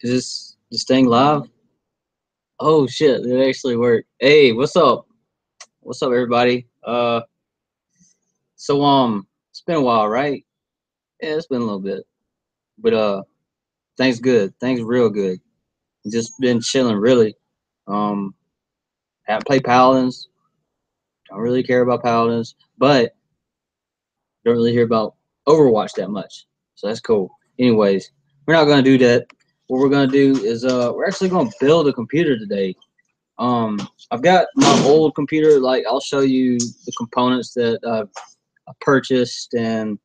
Is this thing live? Oh shit, it actually worked. Hey, what's up? What's up, everybody? It's been a while, right? Yeah, it's been a little bit, but things good. Things real good. Just been chilling, really. Um, haven't played Paladins. Don't really care about Paladins, but don't really hear about Overwatch that much. So that's cool. Anyways, we're not gonna do that. What we're gonna do is we're actually gonna build a computer today. I've got my old computer. Like, I'll show you the components that I purchased and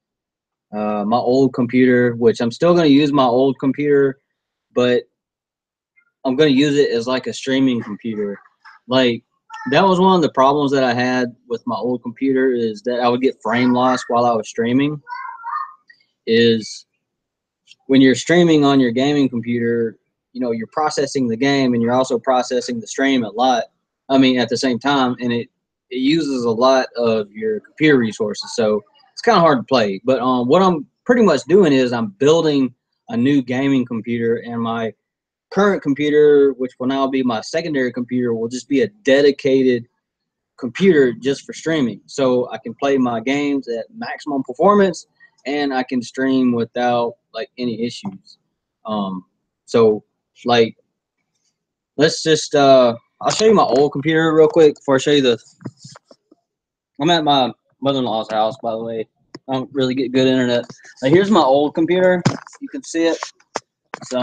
my old computer, which I'm still going to use my old computer, but I'm going to use it as like a streaming computer. Like, that was one of the problems that I had with my old computer, is that I would get frame loss while I was streaming. Is when you're streaming on your gaming computer, you're processing the game and you're also processing the stream a lot. I mean, at the same time, and it uses a lot of your computer resources, so it's kind of hard to play. But what I'm pretty much doing is I'm building a new gaming computer, and my current computer, which will now be my secondary computer, will just be a dedicated computer just for streaming. So I can play my games at maximum performance, and I can stream without like any issues. Um, so like, let's just I'll show you my old computer real quick before I show you the. I'm at my mother-in-law's house, by the way. I don't really get good internet. Now, here's my old computer. You can see it. It's,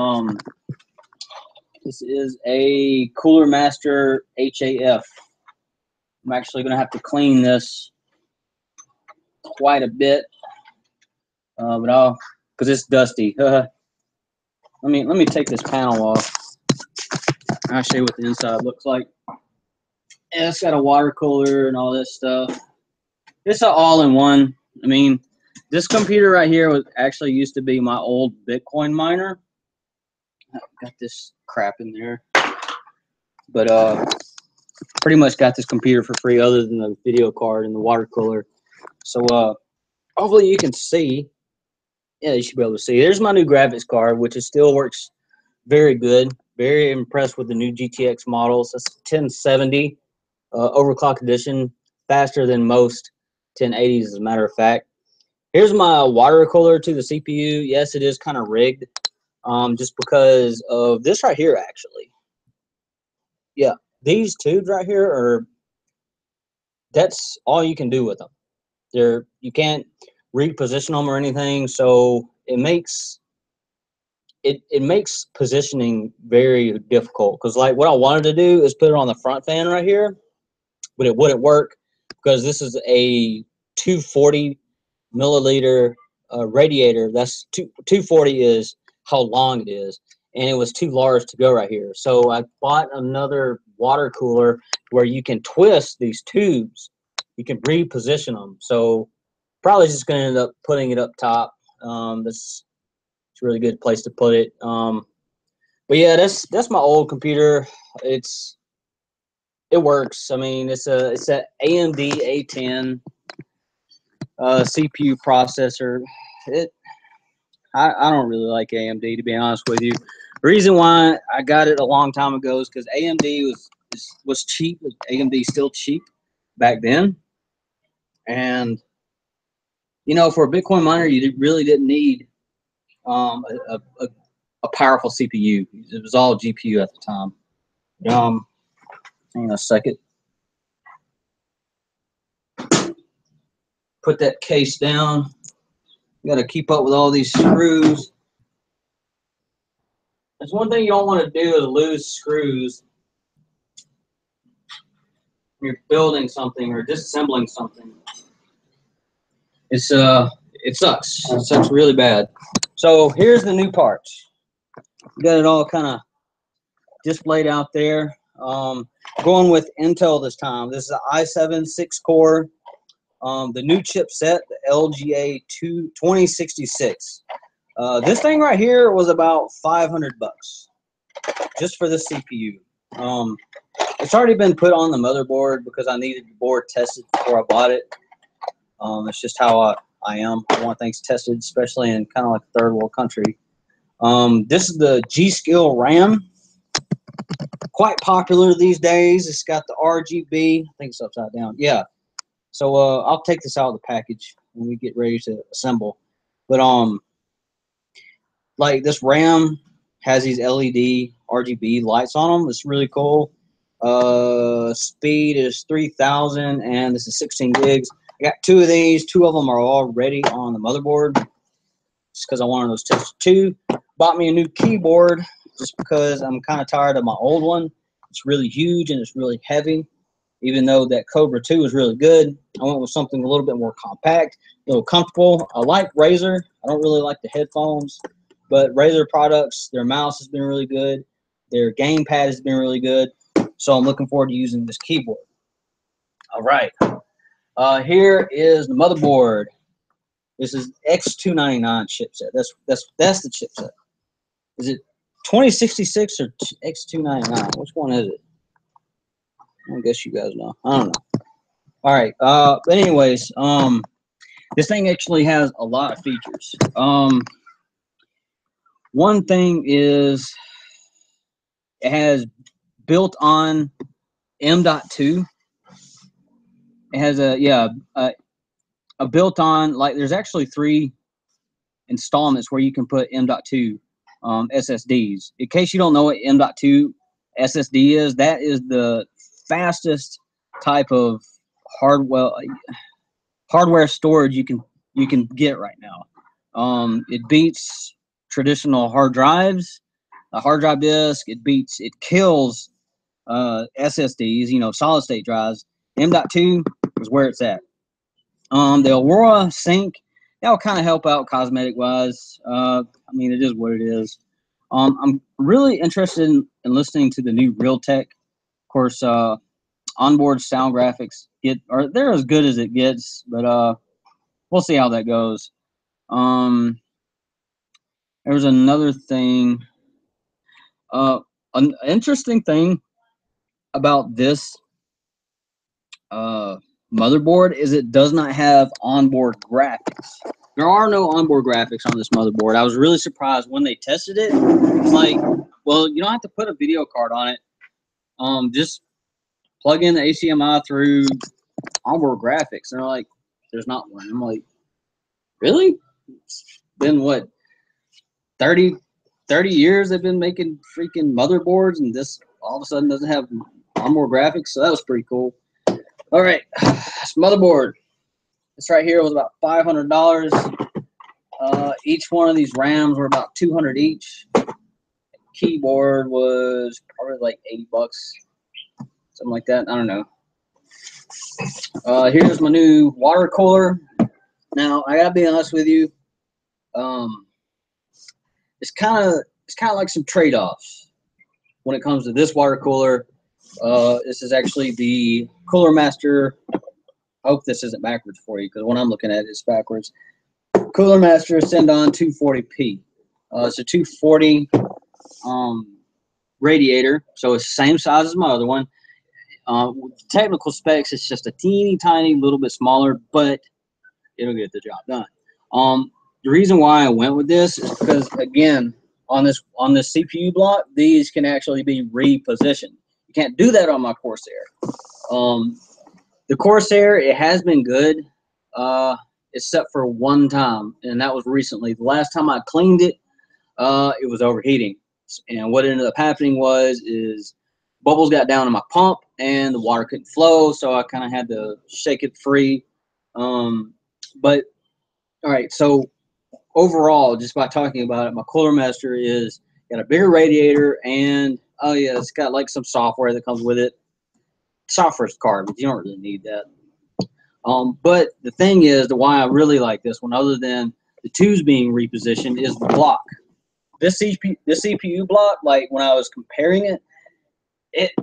this is a Cooler Master HAF. I'm actually going to have to clean this quite a bit, but because it's dusty. let me take this panel off. I'll show you what the inside looks like. Yeah, it's got a water cooler and all this stuff. It's an all-in-one. I mean, this computer right here was actually used to be my old Bitcoin miner. I've got this crap in there, but pretty much got this computer for free, other than the video card and the water cooler. So hopefully you can see. Yeah, you should be able to see. There's my new graphics card, which still works very good. Very impressed with the new GTX models. That's 1070 overclock edition, faster than most 1080s, as a matter of fact. Here's my water cooler to the CPU. Yes, it is kind of rigged, just because of this right here, actually. Yeah, these tubes right here that's all you can do with them. You can't reposition them or anything, so it makes positioning very difficult. Because like, what I wanted to do is put it on the front fan right here, but it wouldn't work because this is a 240 milliliter radiator. That's 240 is how long it is, and it was too large to go right here. So I bought another water cooler where you can twist these tubes. You can reposition them. So probably just going to end up putting it up top. It's a really good place to put it. But yeah, that's my old computer. It works. I mean, it's a AMD A10 CPU processor. I don't really like AMD, to be honest with you. The reason why I got it a long time ago is because AMD was cheap. AMD still cheap back then, and for a Bitcoin miner, you really didn't need a powerful CPU. It was all GPU at the time. Hang on a second. Put that case down. You got to keep up with all these screws. There's one thing you don't want to do is lose screws when you're building something or disassembling something. It sucks. It sucks really bad. So here's the new parts. Got it all kind of displayed out there. Going with Intel this time. This is an i7 6-core. The new chipset, the LGA 2066. This thing right here was about $500 just for the CPU. It's already been put on the motherboard because I needed the board tested before I bought it. It's just how I am. I want things tested, especially in kind of like a third world country. This is the G-Skill RAM. Quite popular these days. It's got the RGB. I think it's upside down. Yeah. So I'll take this out of the package when we get ready to assemble. But like this RAM has these LED RGB lights on them. It's really cool. Speed is 3,000, and this is 16 gigs. I got 2 of these. 2 of them are already on the motherboard, just because I wanted those tested too. Bought me a new keyboard just because I'm kind of tired of my old one. It's really huge and it's really heavy. Even though that Cobra 2 is really good, I went with something a little bit more compact, a little comfortable. I like Razer. I don't really like the headphones, but Razer products, their mouse has been really good. Their gamepad has been really good. So I'm looking forward to using this keyboard. All right. Here is the motherboard. This is X299 chipset. That's the chipset. Is it 2066 or X299? Which one is it? I guess you guys know. I don't know. All right. But anyways, this thing actually has a lot of features. One thing is it has built-on M.2. It has a built-on, like, there's actually 3 installments where you can put M.2 SSDs. In case you don't know what M.2 SSD is, that is the fastest type of hardware storage you can get right now. It beats traditional hard drives, a hard drive disk. It kills SSDs, solid state drives. M.2 is where it's at. The Aurora Sync, that'll kind of help out cosmetic wise. I mean, it is what it is. I'm really interested in listening to the new Realtek. Of course, onboard sound graphics they're as good as it gets, but we'll see how that goes. There's another thing. An interesting thing about this motherboard is it does not have onboard graphics. There are no onboard graphics on this motherboard. I was really surprised when they tested it. It's like, well, you don't have to put a video card on it. Just plug in the HDMI through onboard graphics. And they're like, there's not one. I'm like, really? It's been what, 30 years they've been making freaking motherboards, and this all of a sudden doesn't have onboard graphics? So that was pretty cool. All right, this motherboard. This right here was about $500. Each one of these RAMs were about $200 each. Keyboard was probably like $80, something like that. I don't know. Here's my new water cooler. Now I gotta be honest with you. It's kind of like some trade-offs when it comes to this water cooler. This is actually the Cooler Master. I hope this isn't backwards for you, because when I'm looking at it, it's backwards. Cooler Master Ascendon 240p. It's a 240 radiator, so it's the same size as my other one. With technical specs, it's just a teeny tiny little bit smaller, but it'll get the job done. The reason why I went with this is because, again, on this CPU block, these can actually be repositioned. You can't do that on my Corsair. The Corsair, it has been good, except for one time, and that was recently. The last time I cleaned it, it was overheating. And what ended up happening is bubbles got down in my pump, and the water couldn't flow, so I kind of had to shake it free. But, all right, so overall, just by talking about it, my Cooler Master is got a bigger radiator, and, oh yeah, it's got like some software that comes with it. Software's garbage. You don't really need that. But the thing is, why I really like this one, other than the tubes being repositioned, is the block. This CPU block, like when I was comparing it,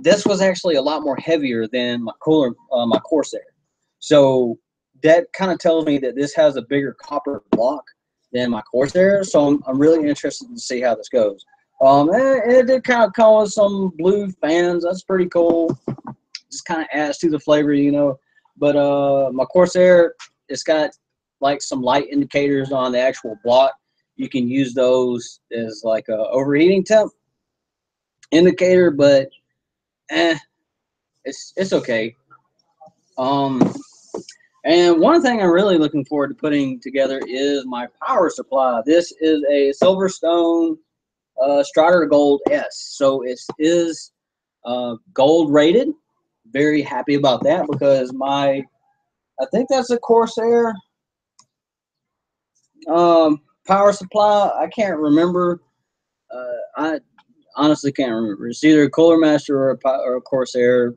this was actually a lot more heavier than my Corsair. So that kind of tells me that this has a bigger copper block than my Corsair. So I'm really interested to see how this goes. It did kind of come with some blue fans. That's pretty cool. Just kind of adds to the flavor, But my Corsair, it's got like some light indicators on the actual block. You can use those as like a overheating temp indicator, but it's okay. And one thing I'm really looking forward to putting together is my power supply. This is a Silverstone Strider Gold S. So it is gold rated. Very happy about that because I think that's a Corsair power supply. I can't remember. I honestly can't remember. It's either a Cooler Master or a Corsair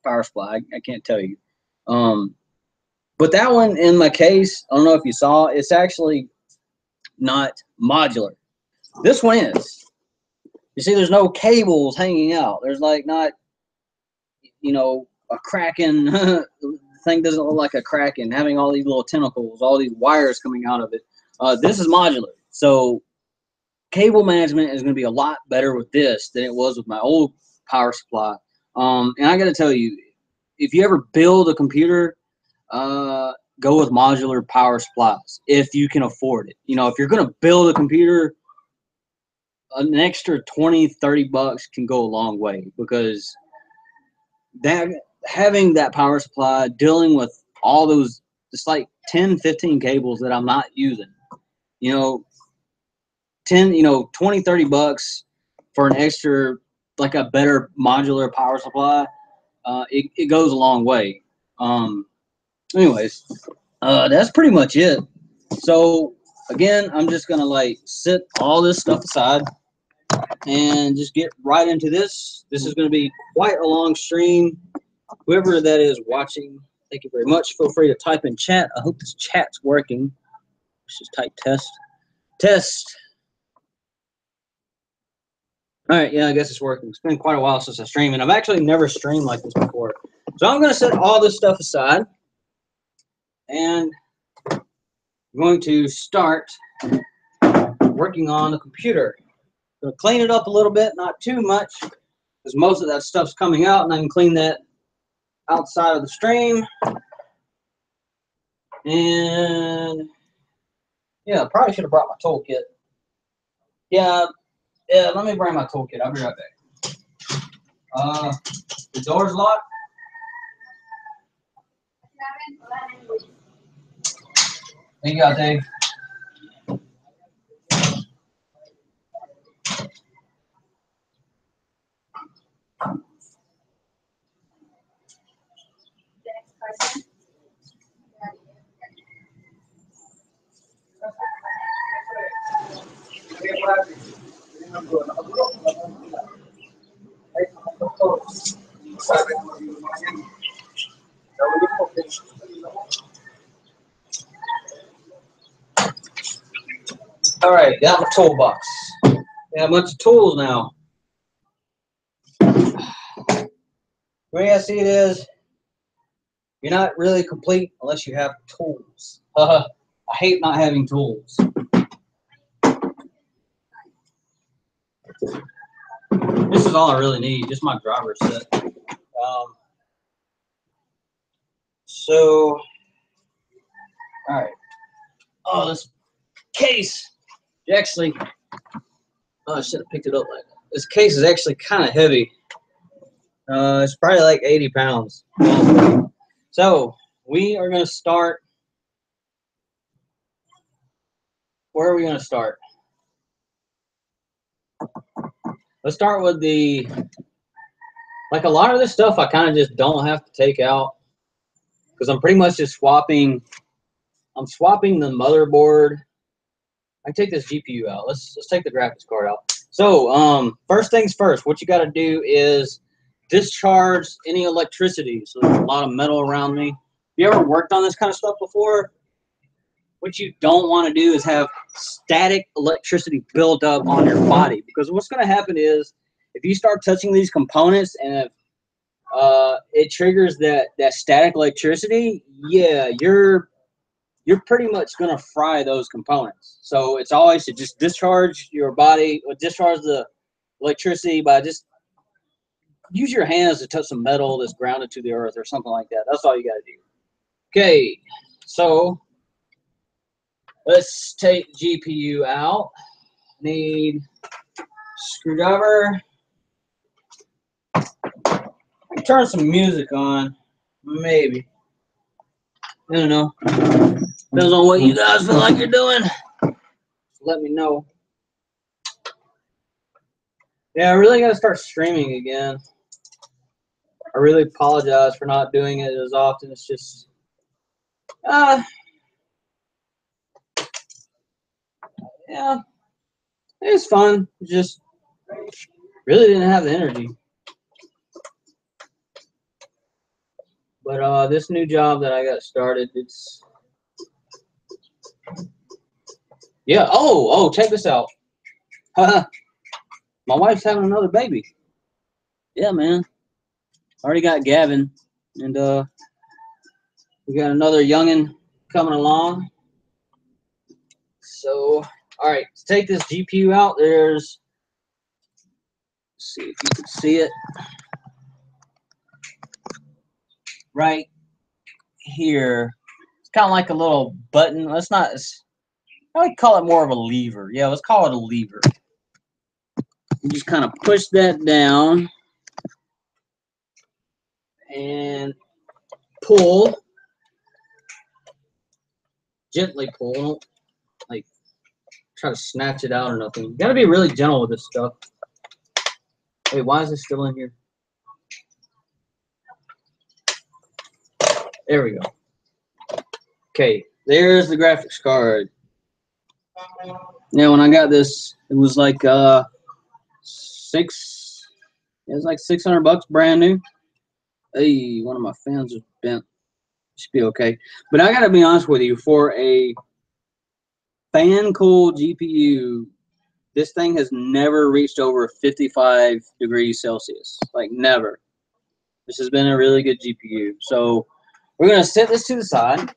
power supply. I can't tell you. But that one in my case, I don't know if you saw, it's actually not modular. This one is. You see, there's no cables hanging out. There's like not, a Kraken. The thing doesn't look like a Kraken, having all these little tentacles, all these wires coming out of it. This is modular. So cable management is going to be a lot better with this than it was with my old power supply. And I got to tell you, if you ever build a computer, go with modular power supplies if you can afford it. If you're going to build a computer, an extra 20, 30 bucks can go a long way because having that power supply, dealing with all those, just like 10, 15 cables that I'm not using, 20, 30 bucks for an extra, like a better modular power supply, it goes a long way. Anyways, that's pretty much it. So again, I'm just gonna like sit all this stuff aside and just get right into this. This is gonna be quite a long stream. Whoever that is watching, thank you very much. Feel free to type in chat. I hope this chat's working. Let's just type test. All right, yeah, I guess it's working. It's been quite a while since I streamed, and I've actually never streamed like this before. So I'm going to set all this stuff aside, and I'm going to start working on the computer. I'm going to clean it up a little bit, not too much, because most of that stuff's coming out, and I can clean that outside of the stream. And yeah, probably should have brought my toolkit. Yeah, let me bring my toolkit. I'll be right back. The door's locked. What you got, Dave? All right, got my toolbox. Got a bunch of tools now. The way I see it is, you're not really complete unless you have tools. I hate not having tools. This is all I really need, just my driver's set. So, all right. Oh, this case, actually, I should have picked it up like that. This case is actually kind of heavy. It's probably like 80 pounds. So, we are going to start. Where are we going to start? Let's start with like a lot of this stuff I kind of just don't have to take out because I'm pretty much just swapping. I'm swapping the motherboard. I take this GPU out. Let's take the graphics card out. So first things first, what you got to do is discharge any electricity. So there's a lot of metal around me. Have you ever worked on this kind of stuff before? What you don't want to do is have static electricity build up on your body, because what's going to happen is if you start touching these components and if it triggers that static electricity, yeah, you're pretty much going to fry those components. So it's always to just discharge your body or discharge the electricity by just use your hands to touch some metal that's grounded to the earth or something like that. That's all you got to do. Okay, so Let's take GPU out. Need screwdriver. Turn some music on. Maybe. I don't know. Depends on what you guys feel like you're doing. Let me know. Yeah, I really gotta start streaming again. I really apologize for not doing it as often. It's just, yeah, it's fun. Just really didn't have the energy. But this new job that I got started, it's, yeah. Oh, check this out. My wife's having another baby. Yeah, man. Already got Gavin, and we got another youngin' coming along. So, all right, let's take this GPU out. There's, let's see if you can see it. Right here. It's kind of like a little button. Let's not, I would call it more of a lever. Yeah, let's call it a lever. You just kind of push that down and pull. Gently pull. Don't like try to snatch it out or nothing. You gotta be really gentle with this stuff. Wait, why is it still in here? There we go. Okay, there's the graphics card. Yeah, when I got this, it was like it was like $600 brand new. Hey, one of my fans is bent. Should be okay. But I gotta be honest with you, for a fan cooled GPU, this thing has never reached over 55 degrees Celsius. Like never. This has been a really good GPU. So we're gonna set this to the side,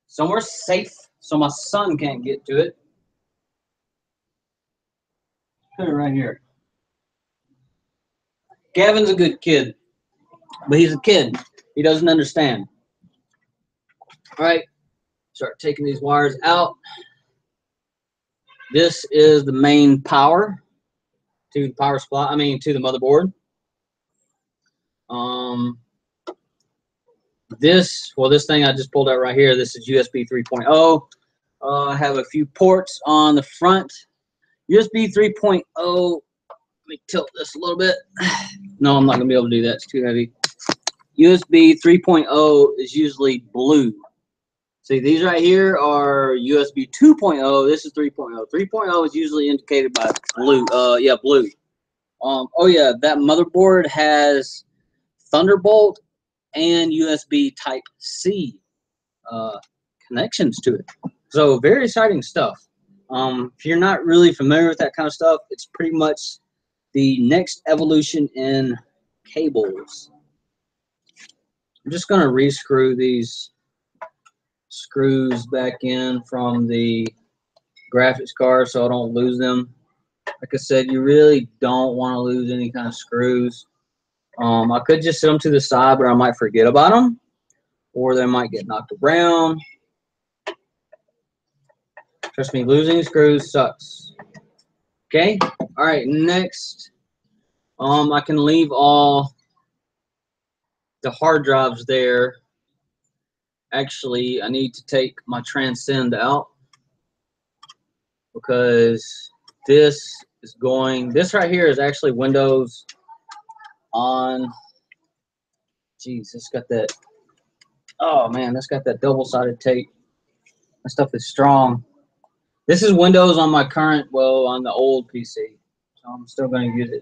somewhere safe, so my son can't get to it. Put it right here. Gavin's a good kid, but he's a kid. He doesn't understand. All right, start taking these wires out. This is the main power to the power supply. I mean, to the motherboard. This thing I just pulled out right here. This is USB 3.0. I have a few ports on the front. USB 3.0. Let me tilt this a little bit. No, I'm not gonna be able to do that. It's too heavy. USB 3.0 is usually blue. See, these right here are USB 2.0. This is 3.0. 3.0 is usually indicated by blue. Yeah, blue. Oh yeah, that motherboard has Thunderbolt and USB Type-C connections to it. So very exciting stuff. If you're not really familiar with that kind of stuff, it's pretty much the next evolution in cables. I'm just going to rescrew these screws back in from the graphics card so I don't lose them. Like I said, you really don't want to lose any kind of screws. I could just set them to the side, but I might forget about them, or they might get knocked around. Trust me, losing screws sucks. Okay, all right, next, I can leave all the hard drives there. Actually, I need to take my Transcend out because this right here is actually Windows on, geez, it's got that, oh man, that's got that double-sided tape. That stuff is strong. This is Windows on my current, well, on the old PC, so I'm still going to use it.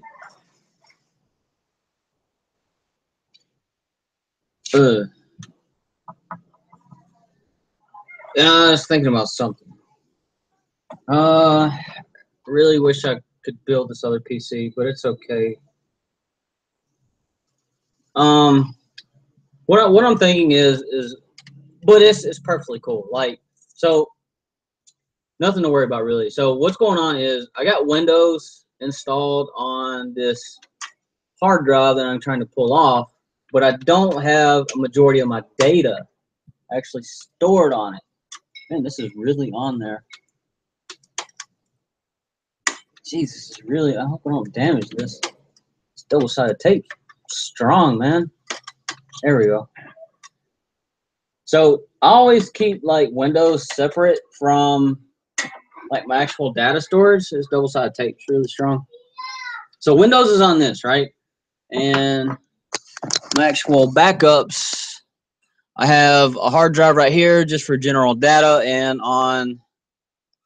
Yeah, I was thinking about something. Really wish I could build this other PC, but it's okay. What I'm thinking is, but it's perfectly cool. Like, so nothing to worry about really. So what's going on is I got Windows installed on this hard drive that I'm trying to pull off, but I don't have a majority of my data actually stored on it. Man, this is really on there. Jesus, is really. I hope I don't damage this. It's double-sided tape. Strong, man. There we go. So I always keep like Windows separate from like my actual data storage. This double-sided tape. It's really strong. So Windows is on this, right? And my actual backups, I have a hard drive right here just for general data, and on,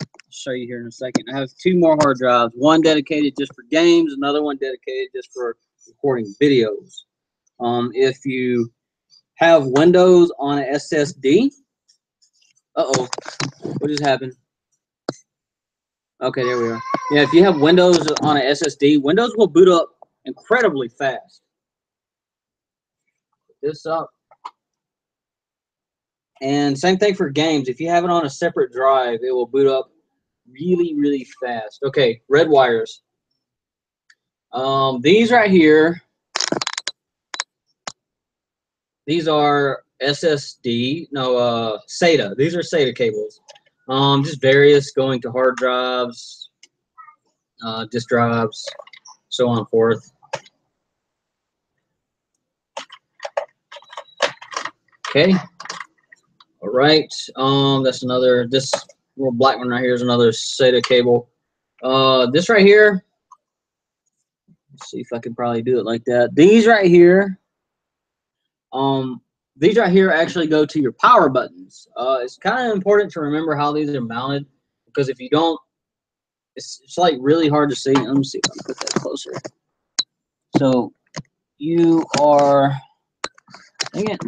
I'll show you here in a second, I have 2 more hard drives, one dedicated just for games, another one dedicated just for recording videos. If you have Windows on an SSD, uh-oh, what just happened? Okay, there we are. Yeah, if you have Windows on an SSD, Windows will boot up incredibly fast. Put this up. And same thing for games. If you have it on a separate drive, it will boot up really, really fast. Okay, red wires. These right here, these are SSD, no, SATA. These are SATA cables. Just various going to hard drives, disk drives, so on and forth. Okay. All right. That's another, this little black one right here is another SATA cable. This right here, let's see if I can probably do it like that. These right here, actually go to your power buttons. It's kind of important to remember how these are mounted, because if you don't, it's like really hard to see. Let me see if I can put that closer. So you are, dang it,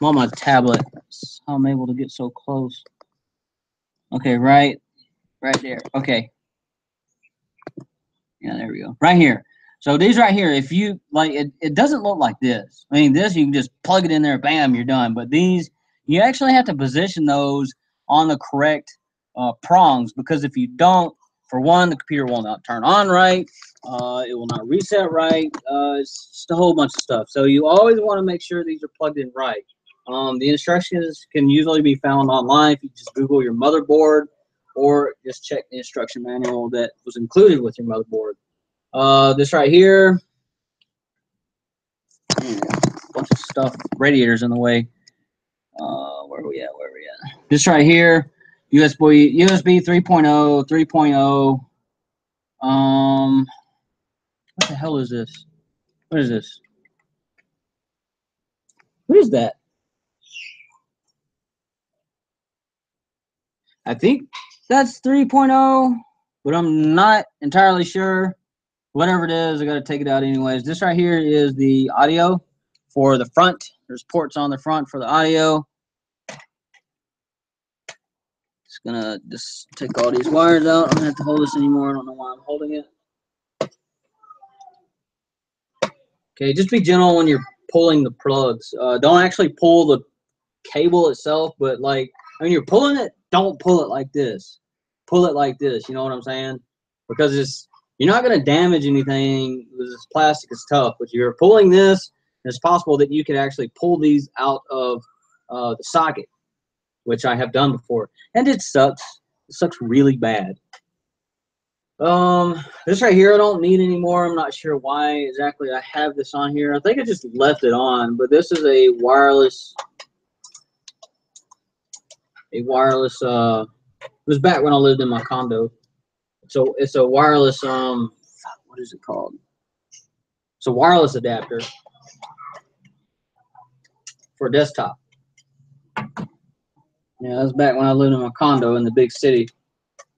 I'm on my tablet. That's how I'm able to get so close. Okay, right there. Okay. Yeah, there we go. Right here. So these right here, if you like, it doesn't look like this. I mean, this you can just plug it in there, bam, you're done. But these, you actually have to position those on the correct prongs, because if you don't, for one, the computer will not turn on right. It will not reset right. It's just a whole bunch of stuff. So you always want to make sure these are plugged in right. The instructions can usually be found online if you just Google your motherboard, or just check the instruction manual that was included with your motherboard. This right here, bunch of stuff, radiators in the way. Where are we at? This right here, USB 3.0, 3.0. What the hell is this? What is this? What is that? I think that's 3.0, but I'm not entirely sure. Whatever it is, I got to take it out anyways. This right here is the audio for the front. There's ports on the front for the audio. Just gonna take all these wires out. I don't have to hold this anymore. I don't know why I'm holding it. Okay, just be gentle when you're pulling the plugs. Don't actually pull the cable itself, but like when you're pulling it, don't pull it like this. Pull it like this. You know what I'm saying? Because you're not gonna damage anything. This plastic is tough, but you're pulling this. It's possible that you could actually pull these out of the socket, which I have done before, and it sucks. It sucks really bad. This right here I don't need anymore. I'm not sure why exactly I have this on here. I think I just left it on, but this is a wireless. It was back when I lived in my condo. So it's a wireless. What is it called? It's a wireless adapter for a desktop. Yeah, that's back when I lived in my condo in the big city.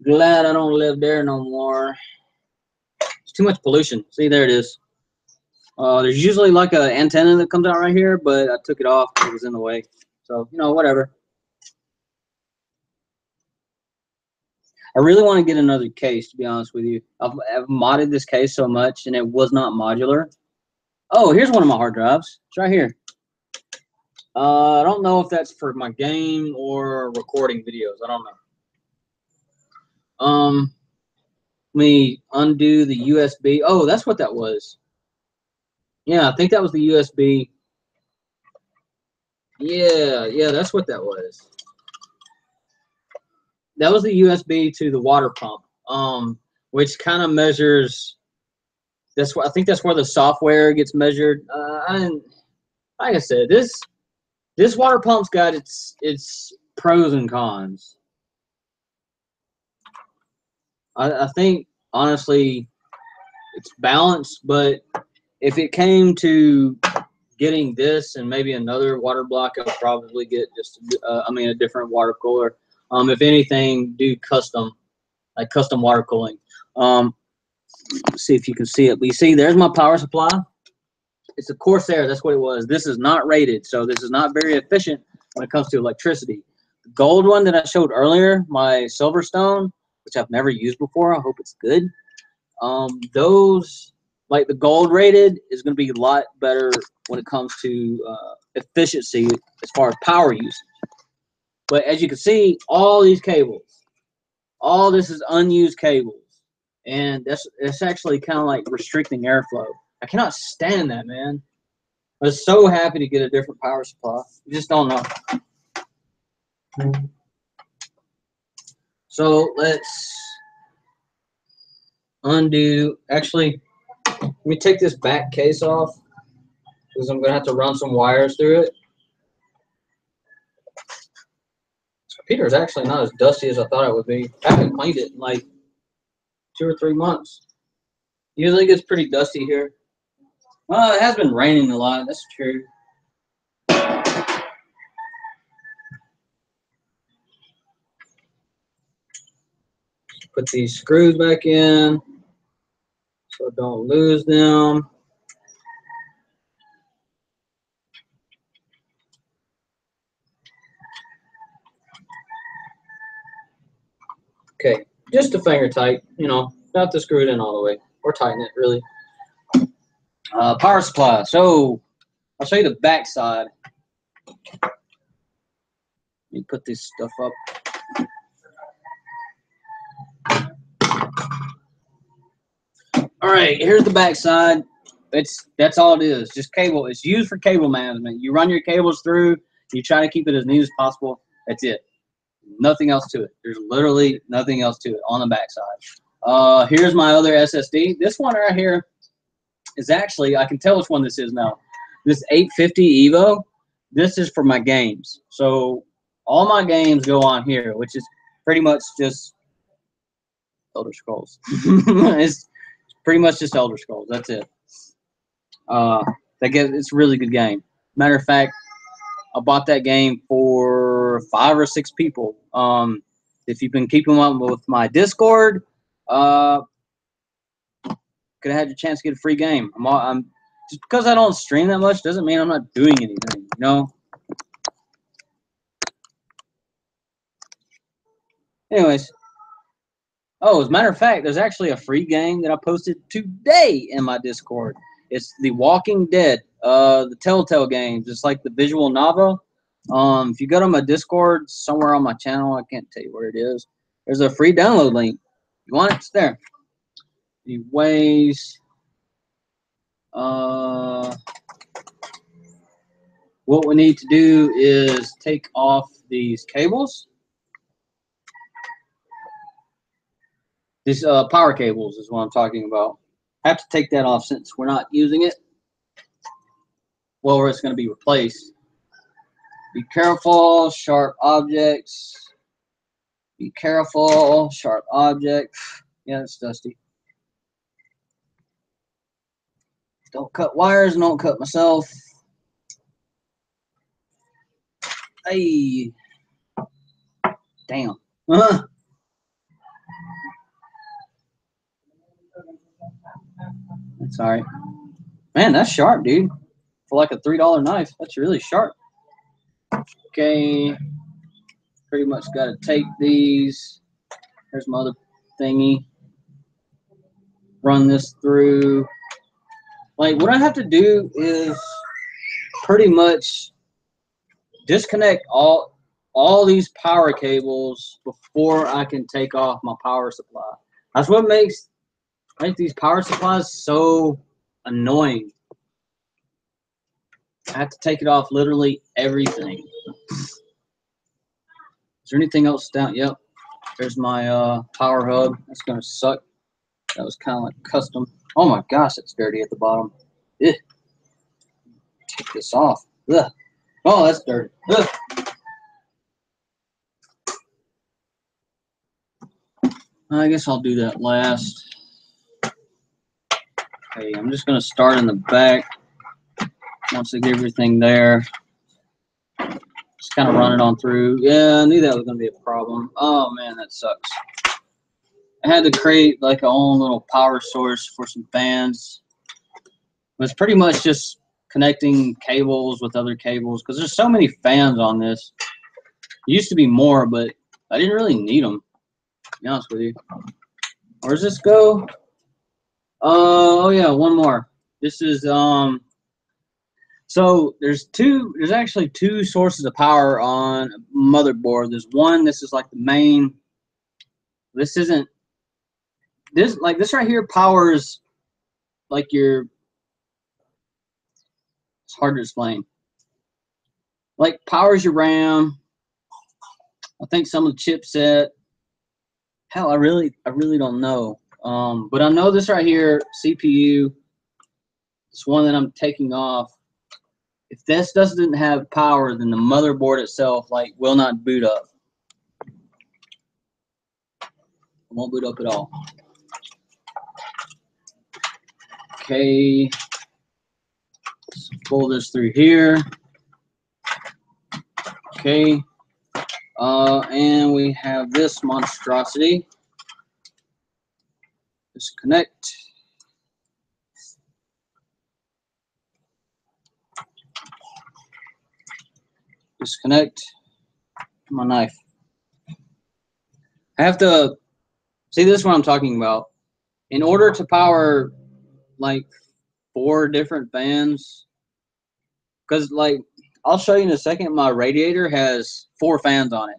Glad I don't live there no more. It's too much pollution. See, there it is. There's usually like an antenna that comes out right here, but I took it off because it was in the way. So, you know, whatever. I really want to get another case, to be honest with you. I've modded this case so much, and it was not modular. Oh, here's one of my hard drives. It's right here. I don't know if that's for my game or recording videos. I don't know. Let me undo the USB. Oh, that's what that was. Yeah, I think that was the USB. Yeah, that's what that was. that was the USB to the water pump, which kind of measures. That's what I think. That's where the software gets measured. Like I said, this water pump's got its pros and cons. I think honestly, it's balanced. But if it came to getting this and maybe another water block, I'll probably get just a different water cooler. If anything, do custom water cooling. Let's see if you can see it. But you see, there's my power supply. It's a Corsair. That's what it was. This is not rated, so this is not very efficient when it comes to electricity. The gold one that I showed earlier, my Silverstone, which I've never used before. I hope it's good. Those, like the gold rated, is going to be a lot better when it comes to efficiency as far as power usage. But as you can see, all these cables, all this is unused cables. And it's actually kind of like restricting airflow. I cannot stand that, man. I was so happy to get a different power supply. You just don't know. So let's undo. Actually, let me take this back case off because I'm going to have to run some wires through it. This computer is actually not as dusty as I thought it would be. I haven't cleaned it in like 2 or 3 months. Usually it gets pretty dusty here. Well, it has been raining a lot. That's true. Put these screws back in so don't lose them. Okay, just a finger tight, not to screw it in all the way or tighten it really. Power supply. So I'll show you the back side. Let me put this stuff up. All right, here's the back side. That's all it is, just cable. It's used for cable management. You run your cables through, you try to keep it as neat as possible. That's it. Nothing else to it. There's literally nothing else to it on the back side. Here's my other SSD. This one right here is actually, I can tell which one this is now. This 850 Evo, this is for my games. So all my games go on here, which is pretty much just Elder Scrolls. It's pretty much just Elder Scrolls. That's it. It's a really good game. Matter of fact, I bought that game for 5 or 6 people. If you've been keeping up with my Discord, could have had your chance to get a free game. I'm just because I don't stream that much doesn't mean I'm not doing anything, Anyways, as a matter of fact, there's actually a free game that I posted today in my Discord. It's The Walking Dead, the Telltale games. It's like the visual novel. If you go to my Discord, somewhere on my channel, I can't tell you where it is. There's a free download link. You want it? It's there. Anyways, what we need to do is take off these cables. These power cables is what I'm talking about. I have to take that off since we're not using it. Well, where it's going to be replaced. Be careful, sharp objects. Be careful, sharp object. Yeah, it's dusty. Don't cut wires, don't cut myself. Hey. Damn. That's all right. Man, that's sharp, dude. For like a $3 knife, that's really sharp. Okay. Pretty much got to take these. Here's my other thingy. Run this through. Like, what I have to do is pretty much disconnect all these power cables before I can take off my power supply. That's what makes these power supplies so annoying. I have to take it off literally everything. Is there anything else down? Yep. There's my power hub. That's gonna suck. That was kind of like custom. Oh my gosh, it's dirty at the bottom. Ugh. Take this off. Ugh. Oh, that's dirty. Ugh. I guess I'll do that last. Okay, I'm just gonna start in the back. Once I get everything there, just kind of run it on through. Yeah, I knew that was gonna be a problem. Oh man, that sucks. I had to create like a own little power source for some fans. But it's pretty much just connecting cables with other cables because there's so many fans on this. It used to be more, but I didn't really need them, to be honest with you. Where does this go? Oh yeah, one more. This is so there's actually two sources of power on a motherboard. There's one, this is like the main. This isn't this like this right here powers like your, it's hard to explain. Like powers your RAM. I think some of the chipset. Hell, I really don't know. But I know this right here, CPU, this one that I'm taking off. If this doesn't have power, then the motherboard itself like will not boot up. It won't boot up at all. Okay, let's pull this through here. Okay, and we have this monstrosity. Disconnect. Disconnect my knife. I have to see, this is what I'm talking about. In order to power like 4 different fans, because like I'll show you in a second, my radiator has 4 fans on it.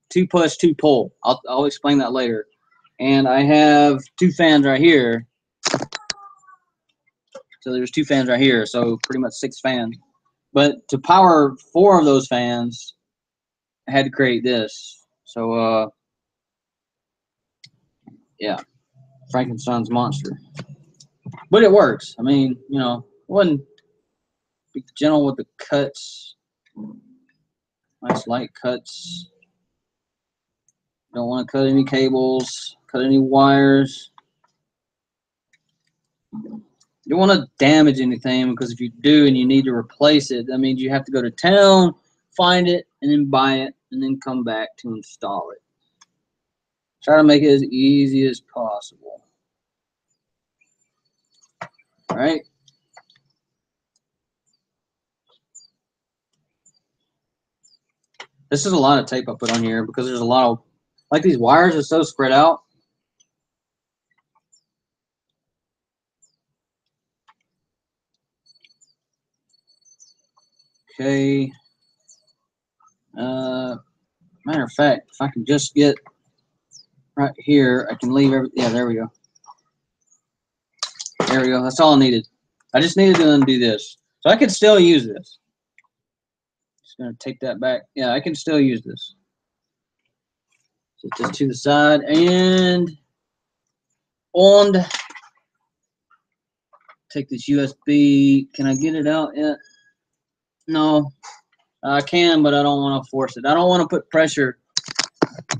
2 push, 2 pull. I'll explain that later. And I have 2 fans right here. So there's 2 fans right here, so pretty much 6 fans. But to power 4 of those fans, I had to create this. So yeah, Frankenstein's monster. But it works. I mean, you know, wasn't be gentle with the cuts. Nice light cuts. Don't want to cut any cables, cut any wires. You don't want to damage anything, because if you do and you need to replace it, that means you have to go to town, find it, and then buy it, and then come back to install it. Try to make it as easy as possible. All right. This is a lot of tape I put on here because there's a lot of, like, these wires are so spread out. Okay. Matter of fact, if I can just get right here, I can leave everything. Yeah, there we go. There we go. That's all I needed. I just needed to undo this. So I can still use this. Just going to take that back. Yeah, I can still use this. So just to the side and take this USB. Can I get it out yet? No. I can, but I don't want to force it. I don't want to put pressure. I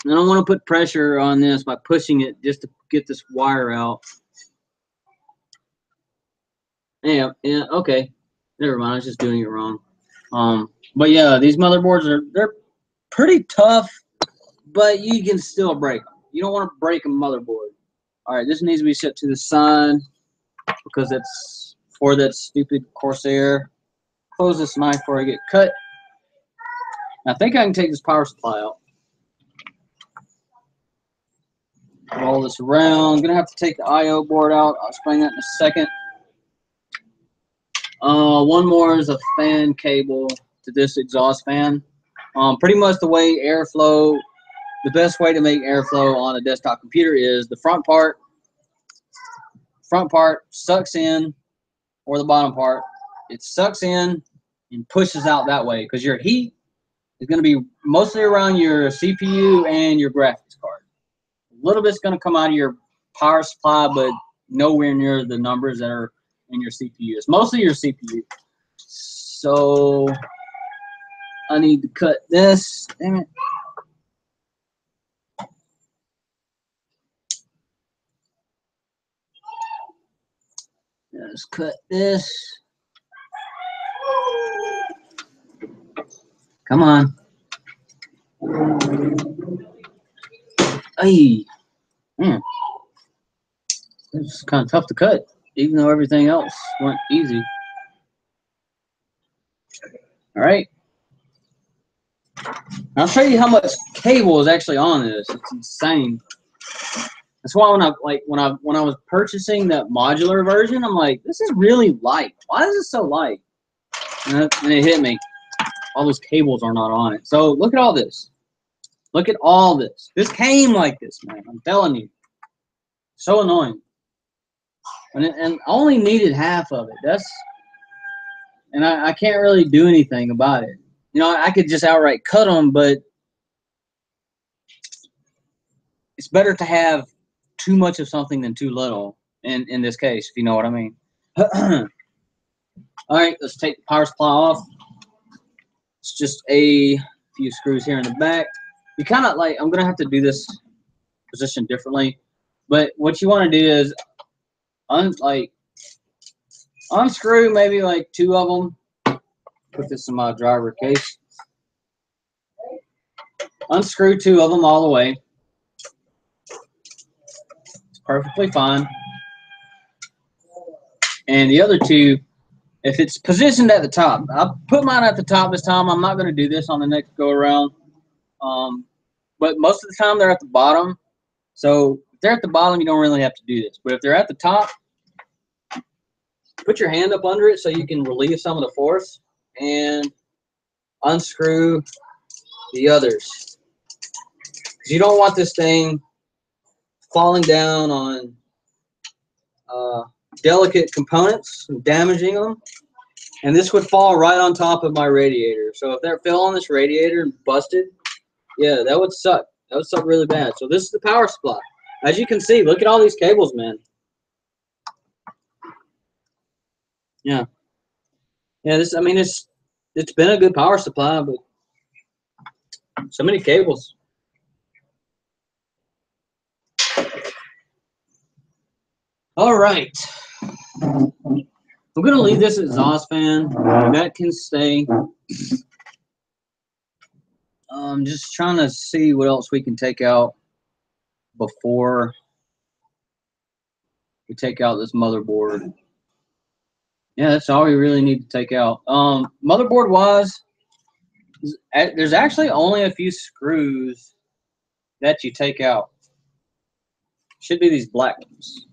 don't want to put pressure on this by pushing it just to get this wire out. Yeah, okay. Never mind. I was just doing it wrong. But yeah, these motherboards they're pretty tough, but you can still break them. You don't want to break a motherboard. All right, this needs to be set to the side because it's for that stupid Corsair. Close this knife before I get cut. I think I can take this power supply out. Roll this around. I'm gonna have to take the I/O board out. I'll explain that in a second. One more is a fan cable to this exhaust fan. Pretty much the way airflow, the best way to make airflow on a desktop computer is the front part sucks in, or the bottom part. It sucks in and pushes out that way, because your heat is going to be mostly around your CPU and your graphics card. A little bit's going to come out of your power supply, but nowhere near the numbers that are in your CPU. It's mostly your CPU. So I need to cut this. Damn it. Let's cut this. Come on. Hey. Man. It's kind of tough to cut, even though everything else went easy. All right. I'll show you how much cable is actually on this. It's insane. That's why when I was purchasing that modular version, I'm like, this is really light. Why is it so light? And it hit me. All those cables are not on it. So look at all this. Look at all this. This came like this, man. I'm telling you. So annoying. And I only needed half of it. And I can't really do anything about it. You know, I could just outright cut them, but it's better to have too much of something than too little in this case, if you know what I mean. All right, let's take the power supply off. It's just a few screws here in the back. You kind of like, I'm going to have to do this position differently. But what you want to do is unscrew maybe like 2 of them. Put this in my driver case. Unscrew 2 of them all the way. It's perfectly fine. And the other 2, if it's positioned at the top, I put mine at the top this time. I'm not going to do this on the next go around. But most of the time they're at the bottom. So if they're at the bottom, you don't really have to do this. But if they're at the top, put your hand up under it so you can relieve some of the force and unscrew the others. Because you don't want this thing falling down on delicate components and damaging them. And this would fall right on top of my radiator. So if that fell on this radiator and busted, yeah, that would suck. That would suck really bad. So this is the power supply. As you can see, look at all these cables, man. Yeah. Yeah, it's been a good power supply, but so many cables. All right. I'm going to leave this exhaust fan. That can stay. I'm just trying to see what else we can take out before we take out this motherboard. Yeah, that's all we really need to take out. Motherboard wise, there's actually only a few screws that you take out. Should be these black ones.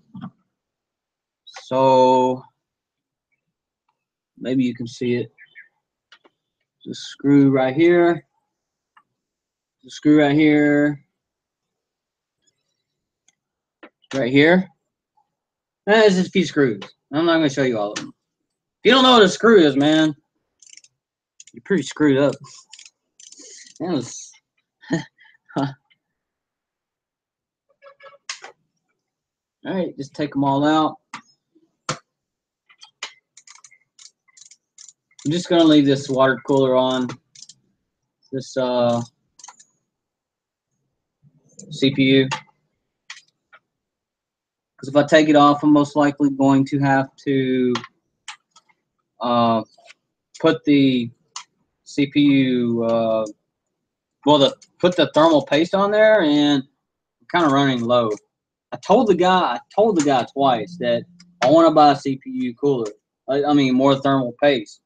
So maybe you can see it. There's a screw right here. There's a screw right here. Right here. There's just a few screws. I'm not going to show you all of them. If you don't know what a screw is, man, you're pretty screwed up. That was, huh. All right, just take them all out. I'm just going to leave this water cooler on. This CPU. Because if I take it off, I'm most likely going to have to put the CPU, put the thermal paste on there, and I'm kind of running low. I told the guy twice that I want to buy a CPU cooler. I mean, more thermal paste.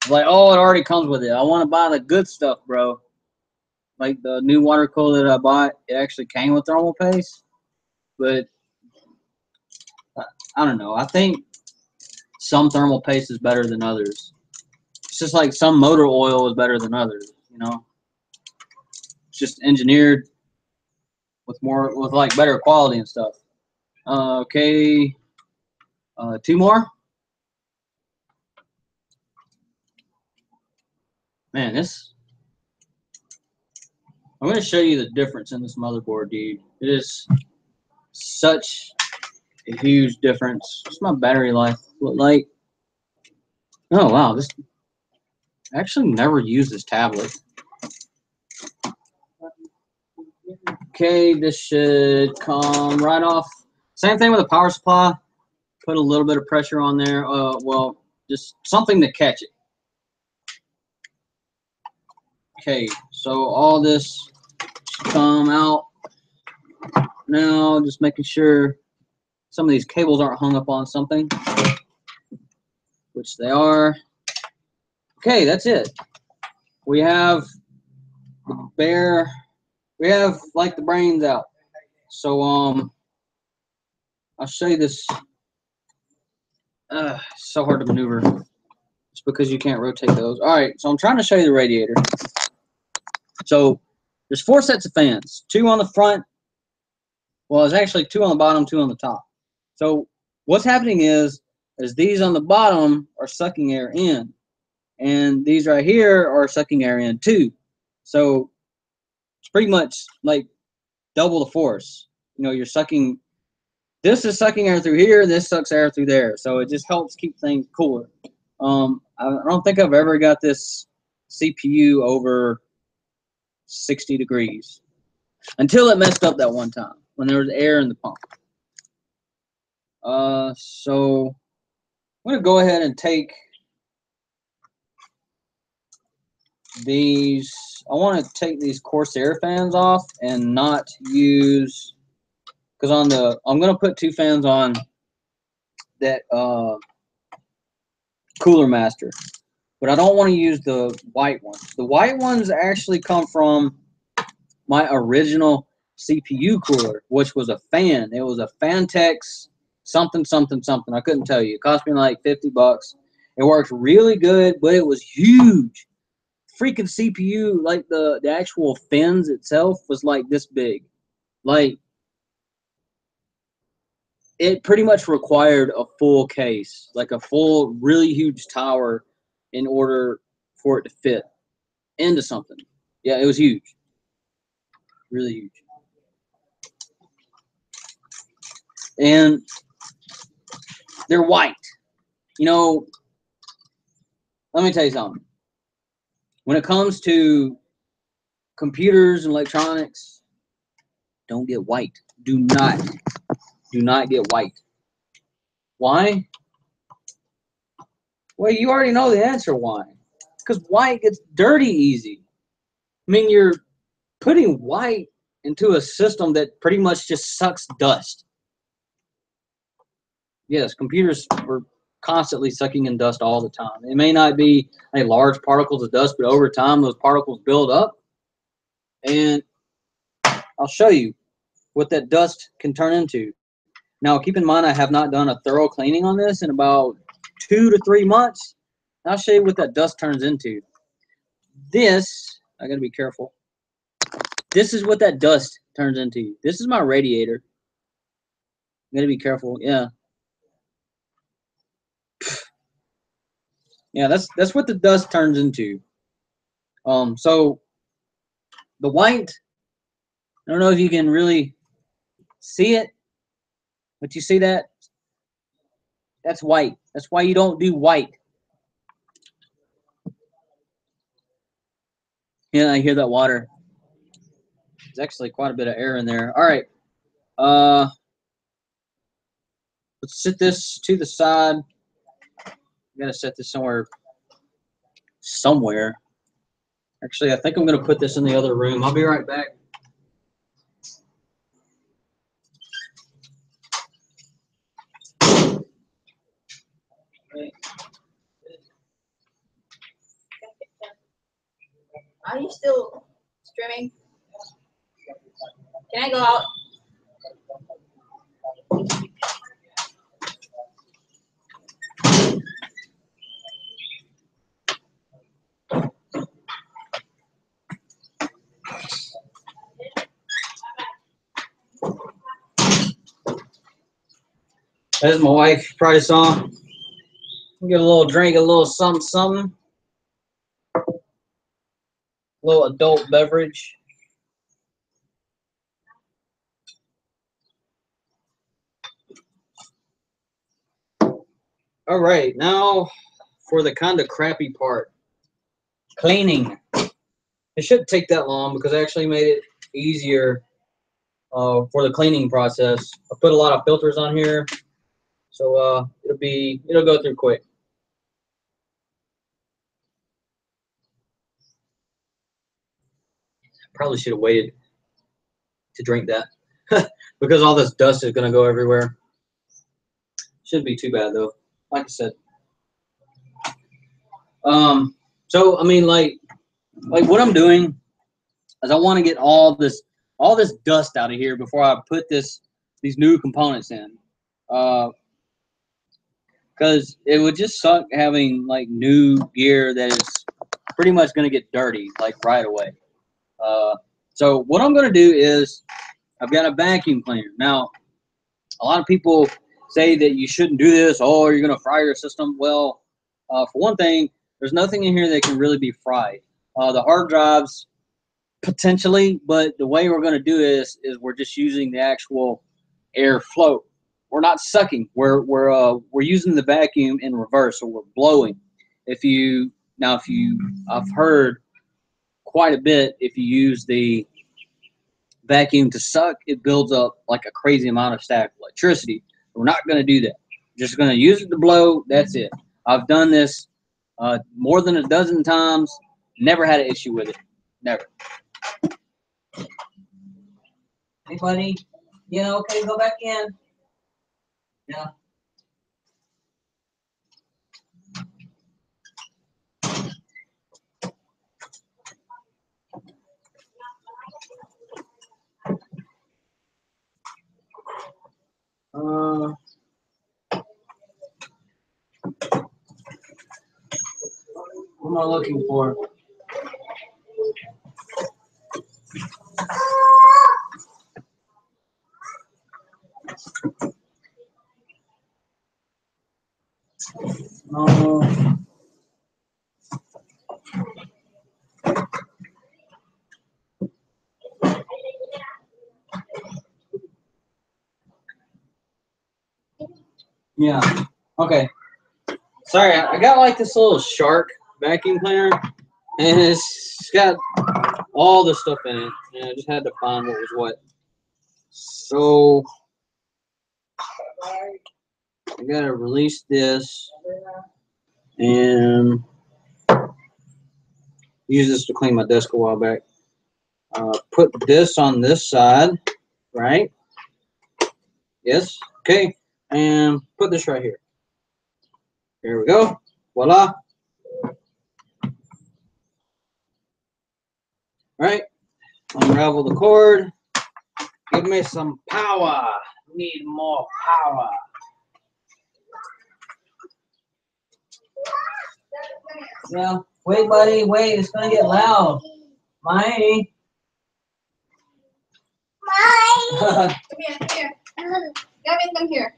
Like, oh, it already comes with it. I want to buy the good stuff, bro. Like the new water cooler that I bought, it actually came with thermal paste, but I don't know. I think some thermal paste is better than others. It's just like some motor oil is better than others, you know. It's just engineered with like better quality and stuff. Okay, 2 more. Man, this I'm going to show you the difference in this motherboard, dude. It is such a huge difference. What's my battery life look like? Oh, wow. This I actually never used this tablet. Okay, this should come right off. Same thing with the power supply. Put a little bit of pressure on there. Well, just something to catch it. Okay, so all this should come out now. Just making sure some of these cables aren't hung up on something, which they are. Okay, that's it. We have the bare. We have like the brains out. So I'll show you this. So hard to maneuver. It's because you can't rotate those. All right, so I'm trying to show you the radiator. So there's 4 sets of fans, 2 on the front. Well, it's actually 2 on the bottom, 2 on the top. So what's happening is these on the bottom are sucking air in, and these right here are sucking air in too. So it's pretty much like double the force. You know, you're sucking. This is sucking air through here. This sucks air through there. So it just helps keep things cooler. I don't think I've ever got this CPU over 60 degrees until it messed up that one time when there was air in the pump. So I'm going to go ahead and take these. I want to take these Corsair fans off and not use, because I'm going to put 2 fans on that Cooler Master, but I don't want to use the white ones. The white ones actually come from my original CPU cooler, which was a fan. It was a Fantex something something something. I couldn't tell you. It cost me like $50. It worked really good, but it was huge. Freaking CPU, like the actual fins itself was like this big. Like, it pretty much required a full case, like a full, really huge tower in order for it to fit into something. Yeah, it was huge. Really huge. And they're white. You know, let me tell you something. When it comes to computers and electronics, don't get white. Do not get white. Why? Well, you already know the answer why. Because white gets dirty easy. I mean, you're putting white into a system that pretty much just sucks dust. Yes, computers are constantly sucking in dust all the time. It may not be large particles of dust, but over time those particles build up. And I'll show you what that dust can turn into. Now, keep in mind, I have not done a thorough cleaning on this in about 2 to 3 months. I'll show you what that dust turns into. This, I gotta be careful. This is what that dust turns into. This is my radiator. I gotta be careful. Yeah. Yeah, that's what the dust turns into. So the white, I don't know if you can really see it, but you see that? That's white. That's why you don't do white. Yeah, I hear that water. There's actually quite a bit of air in there. All right. Let's set this to the side. I'm gonna set this somewhere. Actually, I think I'm gonna put this in the other room. I'll be right back. Are you still streaming? Can I go out? As my wife probably saw. Get a little drink, a little something. A little adult beverage. All right, now for the kind of crappy part, cleaning. It shouldn't take that long because I actually made it easier for the cleaning process. I put a lot of filters on here, so it'll go through quick. Probably should have waited to drink that because all this dust is gonna go everywhere. Shouldn't be too bad though. Like I said. So I mean, like what I'm doing is I want to get all this dust out of here before I put these new components in. Because it would just suck having like new gear that is pretty much going to get dirty like right away. So what I'm going to do is I've got a vacuum cleaner. Now, a lot of people say that you shouldn't do this. Oh, you're going to fry your system. Well, for one thing, there's nothing in here that can really be fried. The hard drives, potentially, but the way we're going to do this is we're just using the actual air flow. We're not sucking. We're using the vacuum in reverse, so we're blowing. I've heard quite a bit. If you use the vacuum to suck, it builds up like a crazy amount of static electricity. We're not going to do that. We're just going to use it to blow. That's it. I've done this more than a dozen times. Never had an issue with it. Never. Hey, buddy. Yeah, okay, go back in. Yeah. What am I looking for? Uh, yeah. Okay. Sorry, I got like this little shark vacuum cleaner, and it's got all the stuff in it, and I just had to find what was what. So I gotta release this and use this to clean my desk a while back. Put this on this side, right? Yes. Okay. And put this right here. Here we go. Voila. All right. Unravel the cord. Give me some power. Need more power. Yeah. Wait, buddy. Wait. It's gonna get loud. Mine. Come here, come here. Gavin, come here.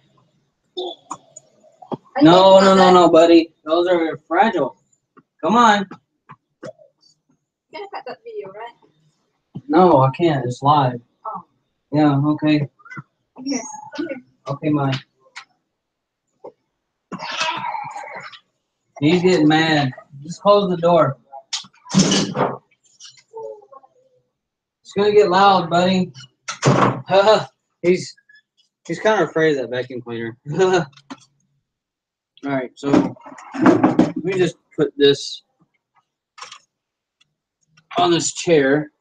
No, buddy. Those are fragile. Come on. You can cut that video, right? No, I can't. It's live. Oh. Yeah. Okay. Come here, come here. Okay, mine. He's getting mad. Just close the door. It's gonna get loud, buddy. he's kind of afraid of that vacuum cleaner. All right, so let me just put this on this chair.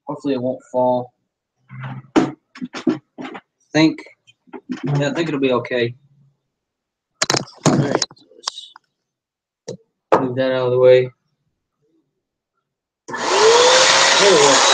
Hopefully, it won't fall. I think it'll be okay. All right, so let's move that out of the way. There we go.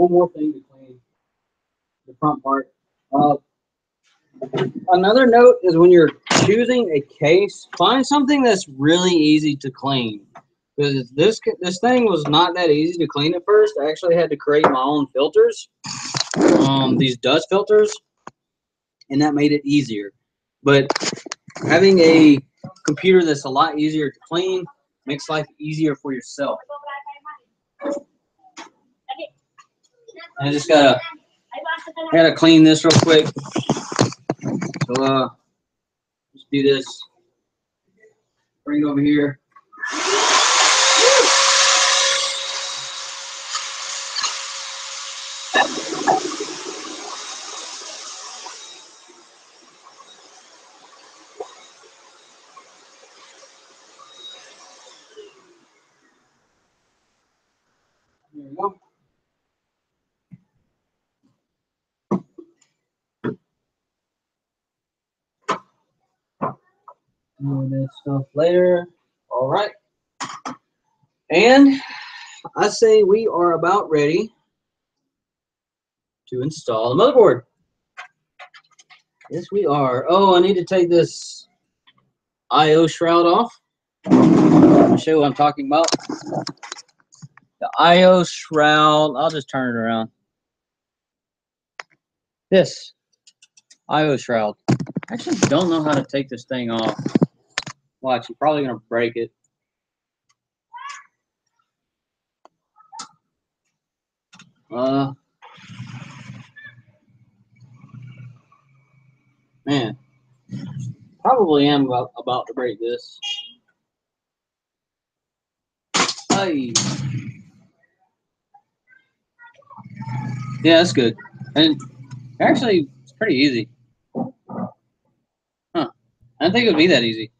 one more thing to clean the front part. Another note is when you're choosing a case, find something that's really easy to clean. Because this thing was not that easy to clean at first. I actually had to create my own filters, these dust filters, and that made it easier. But having a computer that's a lot easier to clean makes life easier for yourself. I just gotta clean this real quick. So let's do this. Bring it over here. There we go. More of this stuff later. All right. And I say we are about ready to install the motherboard. Yes, we are. Oh, I need to take this I/O shroud off. I'll show you what I'm talking about. The I/O shroud. I'll just turn it around. This I/O shroud. I actually don't know how to take this thing off. Watch, I'm probably gonna break it. Man, probably am about to break this. Hey. Yeah, that's good. And actually, it's pretty easy. Huh. I didn't think it would be that easy.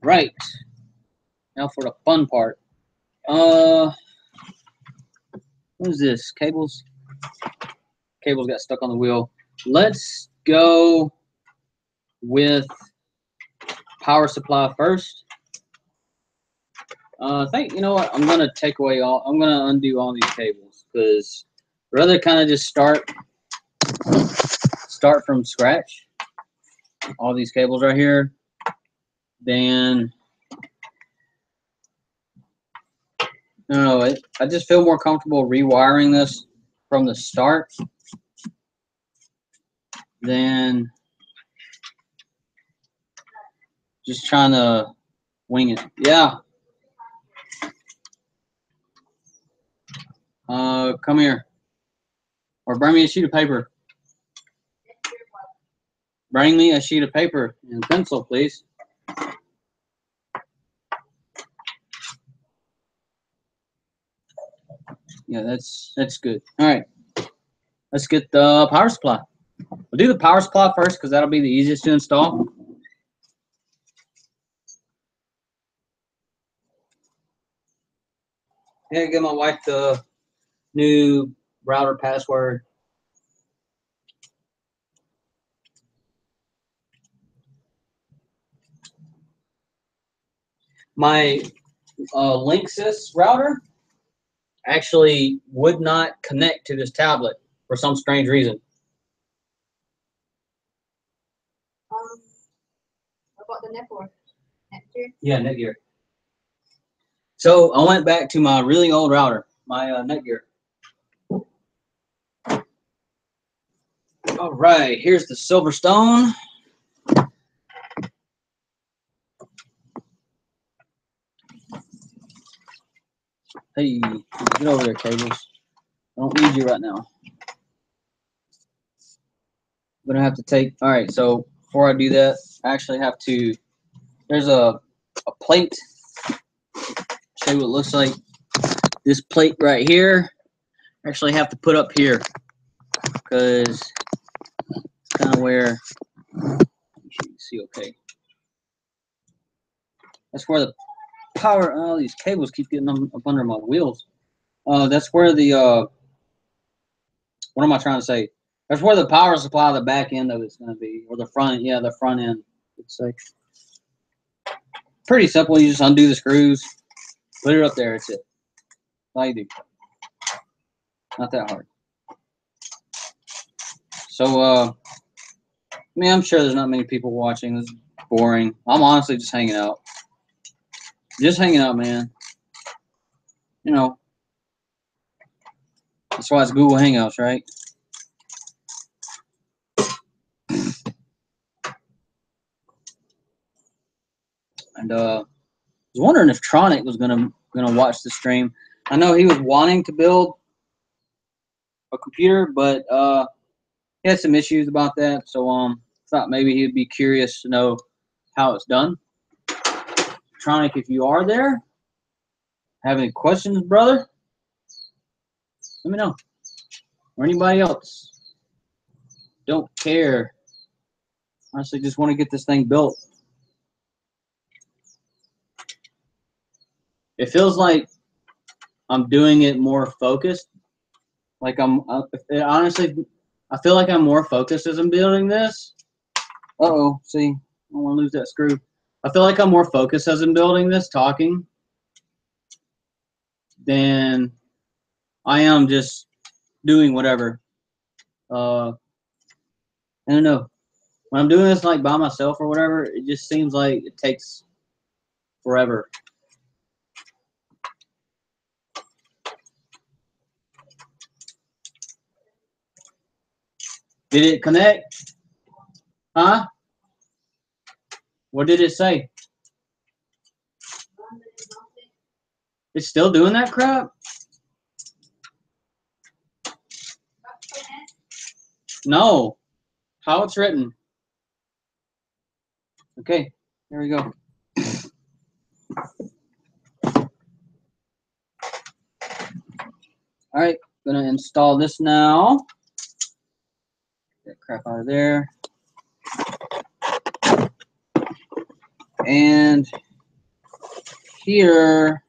Right. Now for the fun part. What is this? Cables? Cables got stuck on the wheel. Let's go with power supply first. I think, you know what? I'm going to I'm going to undo all these cables because I'd rather kind of just start from scratch. All these cables right here. Then, I just feel more comfortable rewiring this from the start than just trying to wing it. Yeah. Come here. Or bring me a sheet of paper. Bring me a sheet of paper and a pencil, please. Yeah, that's good. All right. Let's get the power supply. We'll do the power supply first because that'll be the easiest to install. Yeah, give my wife the new router password. My Linksys router actually would not connect to this tablet for some strange reason. What about the network? Netgear? Yeah, Netgear. So I went back to my really old router, my Netgear. All right, here's the Silverstone. Hey, get over there, cables. I don't need you right now. I'm gonna have to take. All right, so before I do that, I actually have to. There's a plate. Show you what it looks like. This plate right here. I actually have to put up here because it's kind of where you can see. Okay, that's where the power. Oh, these cables keep getting up under my wheels. That's where the. What am I trying to say? That's where the power supply, the back end of it's going to be, or the front. Yeah, the front end. It's like pretty simple. You just undo the screws, put it up there. That's it. How you do? Not that hard. So, I mean, I'm sure there's not many people watching. This is boring. I'm honestly just hanging out. Just hanging out, man. You know, that's why it's Google Hangouts, right? And I was wondering if Tronic was gonna watch the stream. I know he was wanting to build a computer, but he had some issues about that. So thought maybe he'd be curious to know how it's done. Tronic, if you are there, have any questions, brother? Let me know. Or anybody else. Don't care. Honestly, just want to get this thing built. It feels like I'm doing it more focused. Like honestly, I feel like I'm more focused as I'm building this. Uh-oh, see, I don't want to lose that screw. I feel like I'm more focused as I'm building this, talking, than I am just doing whatever. I don't know. When I'm doing this like by myself or whatever, it just seems like it takes forever. Did it connect? Huh? What did it say? It's still doing that crap? No. How it's written. Okay, here we go. All right, gonna install this now. Get that crap out of there. And here,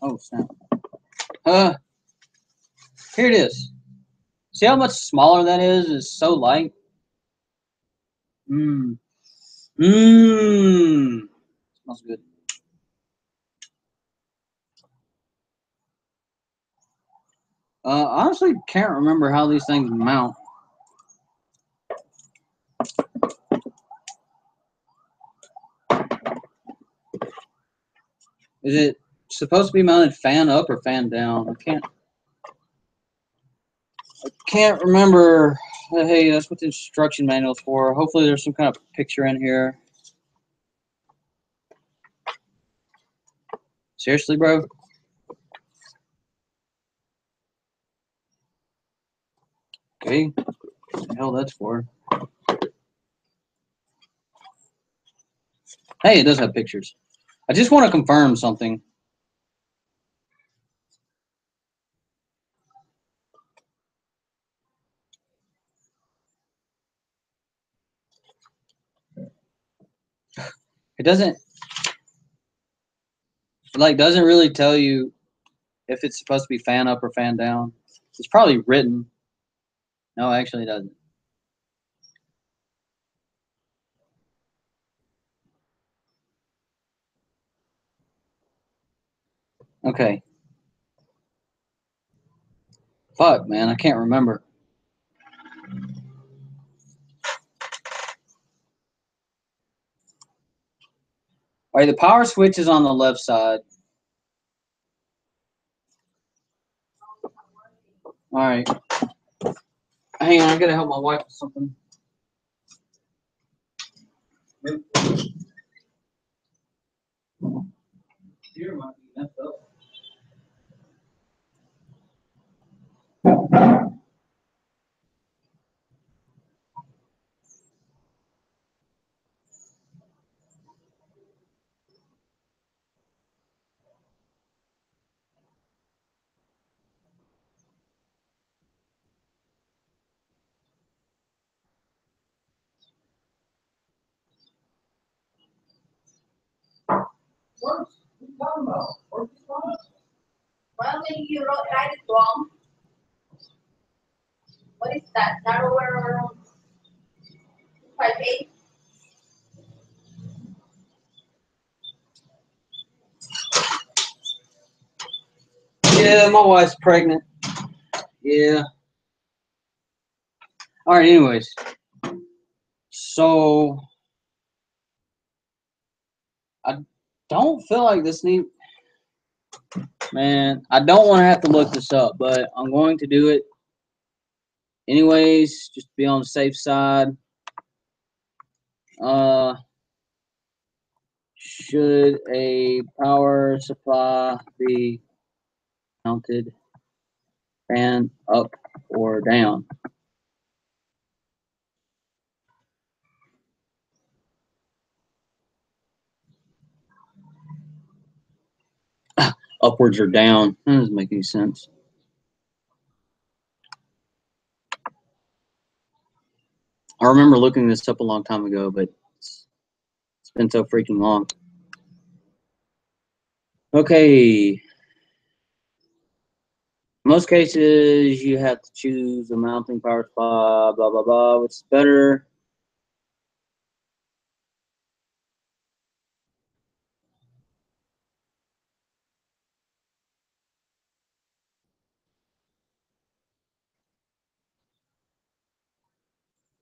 oh snap. Here it is. See how much smaller that is? It's so light. Mmm. Mmm. Smells good. Honestly, can't remember how these things mount. Is it supposed to be mounted fan up or fan down? I can't remember. Hey, that's what the instruction manual's for. Hopefully there's some kind of picture in here. Seriously, bro? Okay. What the hell that's for? Hey, it does have pictures. I just want to confirm something. It doesn't really tell you if it's supposed to be fan up or fan down. It's probably written. No, actually it doesn't. Okay. Fuck, man, I can't remember. All right, the power switch is on the left side. All right. Hang on, I gotta help my wife with something. Here might be messed up. What are you talking about? Well, maybe you write it wrong. What is that? Narrower 5A? Yeah, my wife's pregnant. Yeah. All right. Anyways, so I don't feel like this need. Man, I don't want to have to look this up, but I'm going to do it anyways, just to be on the safe side. Should a power supply be mounted fan up or down? Upwards or down? That doesn't make any sense. I remember looking this up a long time ago, but it's been so freaking long. Okay. In most cases, you have to choose a mounting power supply, blah, blah, blah. What's better?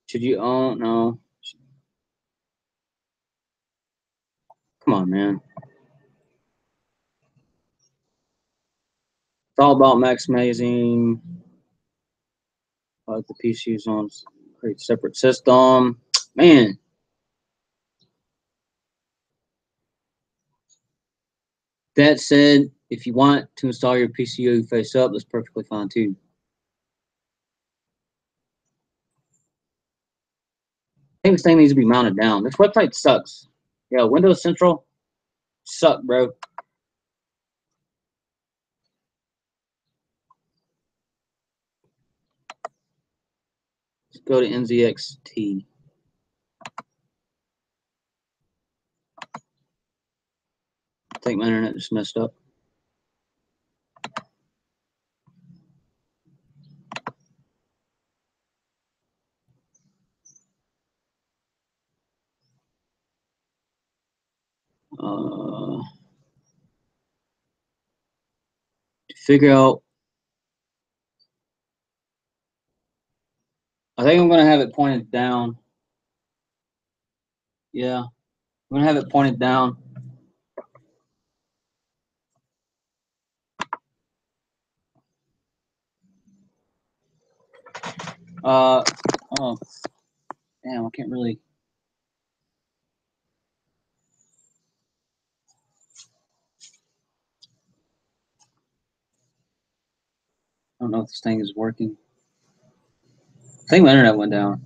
Should you own? No. Come on, man. It's all about maximizing the PCs on create separate system. Man. That said, if you want to install your PCU face up, that's perfectly fine too. I think this thing needs to be mounted down. This website sucks. Yeah, Windows Central suck, bro. Let's go to NZXT. I think my internet just messed up. To figure out, I think I'm gonna have it pointed down. Yeah, I'm gonna have it pointed down. Oh, damn, I can't really. I don't know if this thing is working. I think my internet went down.